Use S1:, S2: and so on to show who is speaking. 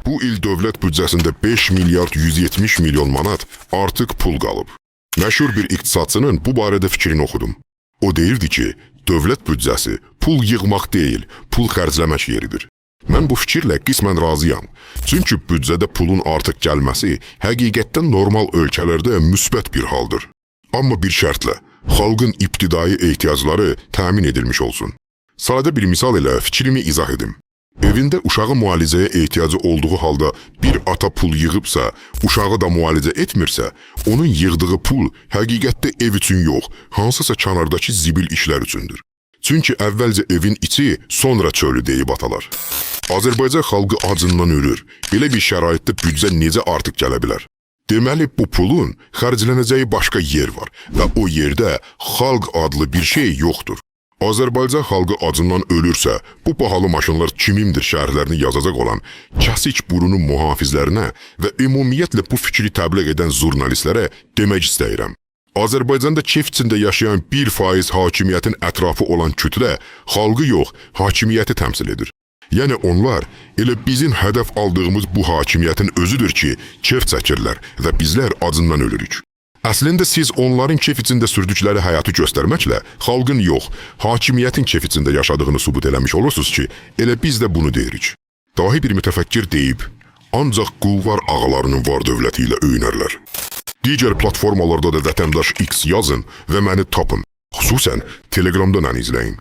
S1: Bu il dövlət büdcəsində 5 milyard 170 milyon manat artıq pul qalıb. Məşhur bir iqtisadçının bu barədə fikrini oxudum. O deyirdi ki, dövlət büdcəsi pul yığmaq deyil, pul xərcləmək yeridir. Mən bu fikirlə qismən razıyam. Çünki büdcədə pulun artıq gəlməsi həqiqətdən normal ölkələrdə müsbət bir haldır. Amma bir şərtlə, xalqın ibtidai ehtiyacları təmin edilmiş olsun. Sadə bir misal ilə fikrimi izah edim. Evində uşağı müalicəyə ehtiyacı olduğu halda bir ata pul yığıbsa, uşağı da müalicə etmirsə, onun yığdığı pul həqiqətdə ev üçün yox, hansısa kənardakı zibil işlər üçündür. Çünki əvvəlcə evin içi, sonra çölü deyib atalar. Azərbaycan xalqı acından ölür. Belə bir şəraitdə büdcə necə artıq gələ bilər? Deməli, bu pulun xərclənəcəyi başqa yer var və o yerdə xalq adlı bir şey yoxdur. Azərbaycan xalqı acından ölürsə, bu pahalı maşınlar kimimdir şərhlərini yazacaq olan kəsik burunun mühafizlərinə və ümumiyyətlə bu fikri təbliğ edən jurnalistlərə demək istəyirəm. Azərbaycanda keyf içində yaşayan 1% hakimiyyətin ətrafı olan kütlə xalqı yox, hakimiyyəti təmsil edir. Yəni onlar elə bizim hədəf aldığımız bu hakimiyyətin özüdür ki, keyf çəkirlər və bizlər acından ölürük. Əslində siz onların keyf içində sürdükləri həyatı göstərməklə xalqın yox, hakimiyyətin keyf içində yaşadığını sübut eləmiş olursunuz ki, elə biz də bunu deyirik. Dahi bir mütəfəkkir deyib, ancaq qulvar ağalarının var dövləti ilə öyünərlər. Digər platformalarda da Vətəndaş X yazın və məni tapın. Xüsusən Telegramdan izləyin.